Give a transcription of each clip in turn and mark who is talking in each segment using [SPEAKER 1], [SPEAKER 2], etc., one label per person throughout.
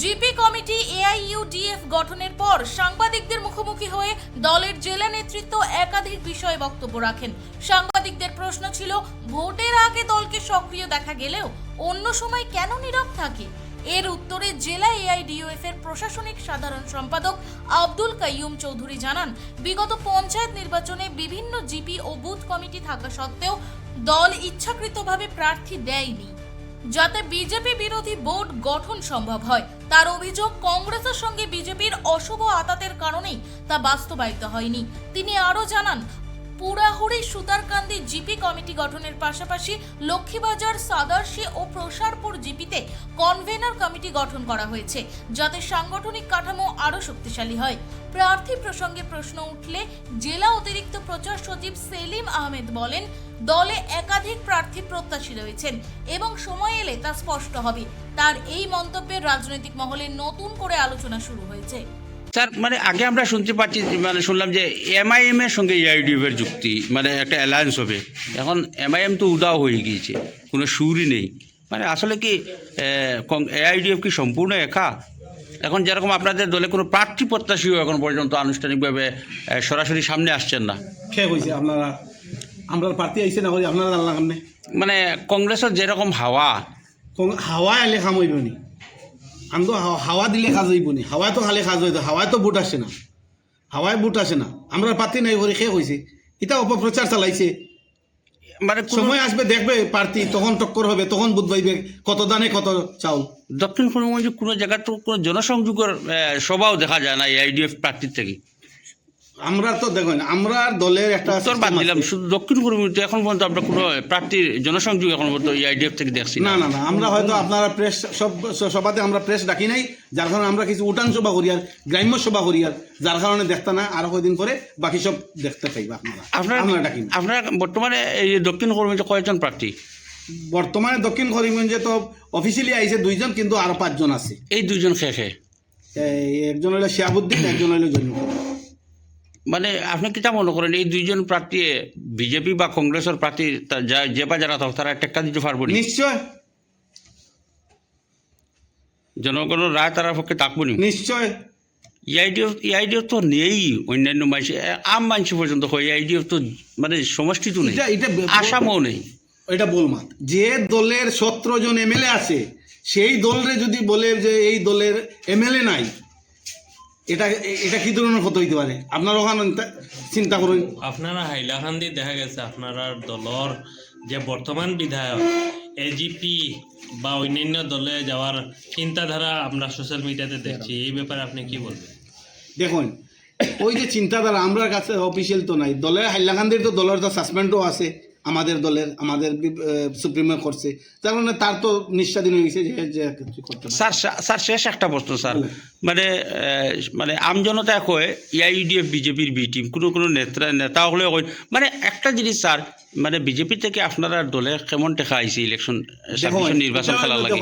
[SPEAKER 1] GP committee AIUDF গঠনের পর সাংবাদিকদের মুখোমুখি হয়ে দলের জেলা নেতৃত্ব একাধিক বিষয়ে বক্তব্য রাখেন। সাংবাদিকদের প্রশ্ন ছিল, ভোটের আগে দলকে সক্রিয় দেখা গেলেও অন্য সময় কেন নীরব থাকে? এর উত্তরে জেলা এআইইউডিএফ এর প্রশাসনিক সাধারণ সম্পাদক আব্দুল কাইয়ুম চৌধুরী জানান, বিগত পঞ্চায়েত নির্বাচনে বিভিন্ন জিপি ও বুথ কমিটি থাকা সত্ত্বেও দল ইচ্ছাকৃতভাবে প্রার্থী দেয়নি যাতে বিজেপি বিরোধী বোর্ড গঠন সম্ভব হয়। তার অভিযোগ, কংগ্রেসের সঙ্গে বিজেপির অশুভ আতাতের কারণেই তা বাস্তবায়িত হয়নি। তিনি আরও জানান, পুরাহুড়ি সুতারকান্দি জিপি কমিটি গঠনের পাশাপাশি লক্ষ্মীবাজার, সাদারশি ও প্রসারপুর জিপিতে কনভেনার কমিটি গঠন করা হয়েছে যাতে সাংগঠনিক কাঠামো আরও শক্তিশালী হয়। প্রার্থী প্রসঙ্গে প্রশ্ন উঠলে জেলা অতিরিক্ত প্রচার সচিব সেলিম আহমেদ বলেন, দলে একাধিক প্রার্থী প্রত্যাশী রয়েছেন এবং সময় এলে তা স্পষ্ট হবে। তার এই মন্তব্যের রাজনৈতিক মহলে নতুন করে আলোচনা শুরু হয়েছে।
[SPEAKER 2] স্যার, মানে আগে আমরা শুনতে পাচ্ছি, মানে শুনলাম যে এমআইএম এর সঙ্গে এআইইউডিএফ এর যুক্তি, মানে একটা অ্যালায়েন্স হবে। এখন এমআইএম তো উদাও হয়ে গিয়েছে, কোনো সুরই নেই। মানে আসলে কি এআইইউডিএফ কি সম্পূর্ণ একা? এখন যেরকম আপনাদের দলে কোনো প্রার্থী প্রত্যাশীও এখন পর্যন্ত আনুষ্ঠানিকভাবে সরাসরি সামনে আসছেন না।
[SPEAKER 3] কে হয়েছে আপনারা? আমরা প্রার্থী আইসে না করি আপনারা জানলাম কেমনে?
[SPEAKER 2] মানে কংগ্রেসের যেরকম হাওয়া
[SPEAKER 3] এলে খাম হইব নি? আমি তো হাওয়া দিলে কাজ হইব নি? হাওয়ায় তো খালি কাজ হইতো, হাওয়ায় তো বুট আসে না, হাওয়ায় বুট আসে না। আমরা প্রার্থী নাই করে শেষ হয়েছে, এটা অপপ্রচার চালাইছে।
[SPEAKER 2] মানে
[SPEAKER 3] সময় আসবে, দেখবে প্রার্থী, তখন টক্কর হবে, তখন বুধ পাইবে কত দানে কত চাউল।
[SPEAKER 2] দক্ষিণ করিমগঞ্জে কোনো জায়গায় তো কোনো জনসংযোগের সভাও দেখা যায় না এআইইউডিএফ প্রার্থীর থেকে।
[SPEAKER 3] আমরা তো দেখুন, আমরা দলের একটা
[SPEAKER 2] উত্তর বাদ দিলাম, শুধু দক্ষিণ করিমগঞ্জে এখন পর্যন্ত আমরা কোনো প্রার্থীর জনসংযোগ এখন পর্যন্ত এআইইউডিএফ থেকে দেখছি
[SPEAKER 3] না। না না আমরা হয়তো আপনারা প্রেস সভাতে আমরা প্রেস ডাকি নাই, যার কারণে আমরা কিছু উঠান সভা করি আর গ্রাম্য সভা করি, আর যার কারণে দেখতে না, আরো কয়েকদিন পরে বাকি সব দেখতে পাইবা আপনারা। আমরা ডাকি না।
[SPEAKER 2] আপনারা বর্তমানে এই দক্ষিণ করিমগঞ্জে কয়েকজন প্রার্থী?
[SPEAKER 3] বর্তমানে দক্ষিণ করিমগঞ্জে তো অফিসিয়ালি আইছে 2 জন, কিন্তু আরো 5 জন আছে।
[SPEAKER 2] এই 2 জন খেয়ে
[SPEAKER 3] একজন হইলো শিয়াবুদ্দিন, একজন হইলো জন্ম।
[SPEAKER 2] মানে আপনি কিটা মনে করেন এই 2 জন প্রার্থী বিজেপি বা কংগ্রেসের প্রার্থী যে বা যারা থাক তারা টেক্কা দিতে পারবো?
[SPEAKER 3] নিশ্চয়
[SPEAKER 2] জনগণের রায় তারা পক্ষে থাকবো নি?
[SPEAKER 3] নিশ্চয়।
[SPEAKER 2] এআইইউডিএফ তো নেই, অন্যান্য মানুষ, আম মানুষ পর্যন্ত হয়। এআইইউডিএফ তো মানে সমষ্টি তো নেই, আসামও নেই।
[SPEAKER 3] এটা বলমাত যে দলের 17 জন এমএলএ আছে, সেই দলরে যদি বলে যে এই দলের এমএলএ নাই, এটা এটা কি ধরনের হতে হইতে পারে? আপনারা ওখানে চিন্তা করুন।
[SPEAKER 4] আপনারা হাইলাকান্দি দেখা গেছে আপনারা দলর যে বর্তমান বিধায়ক এজিপি বা অন্যান্য দলে যাওয়ার চিন্তাধারা আমরা সোশ্যাল মিডিয়াতে দেখছি, এই ব্যাপারে আপনি কি বলবেন?
[SPEAKER 3] দেখুন, ওই যে চিন্তাধারা আমরা কাছে অফিসিয়াল তো নাই। দলের হাইলাকান্দির তো দলের তো সাসপেন্ডও আছে, আমাদের দলের, আমাদের সুপ্রিমো করছে, তার মানে তার তো নিঃস্বাধীন হয়ে গেছে যে কিছু করতে।
[SPEAKER 2] স্যার শেষ একটা প্রশ্ন স্যার, মানে আমজনতা কয় এআইইউডিএফ বিজেপির বি টিম, কোনো নেতা হলে কয়, মানে একটা জিনিস স্যার, মানে বিজেপি থেকে আপনারা দলে কেমন টেকা আইছে ইলেকশন নির্বাচন খেলা লাগে?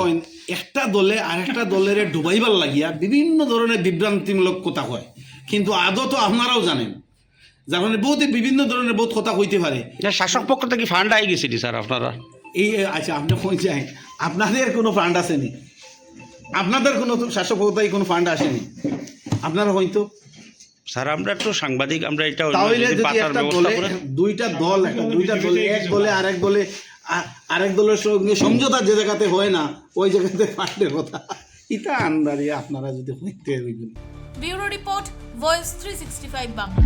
[SPEAKER 3] একটা দলে আর একটা দলের ডুবাইবার লাগিয়া বিভিন্ন ধরনের বিভ্রান্তিমূলক কথা হয়, কিন্তু আদৌ তো আপনারাও জানেন, যার মানে বহুত বিভিন্ন ধরনের বহুত কথা হইতে পারে।
[SPEAKER 2] শাসক পক্ষ থেকে ফান্ড আই গেছে স্যার আপনারা?
[SPEAKER 3] এই আচ্ছা, আপনি কই যাই, আপনাদের কোনো ফান্ড আসেনি? আপনাদের কোনো শাসক পক্ষ থেকে কোনো ফান্ড আসেনি? আপনারা হয়তো
[SPEAKER 2] স্যার, আমরা তো সাংবাদিক, আমরা এটা
[SPEAKER 3] তাহলে যদি একটা দলে দুইটা দল, দুইটা দলে এক দলে আরেক দলের সঙ্গে সমঝোতা যে জায়গাতে হয় না, ওই জায়গাতে ফান্ডের কথা এটা আন্দারি আপনারা যদি হইতে হইবেন।
[SPEAKER 1] Bureau report, voice 365 Bangla.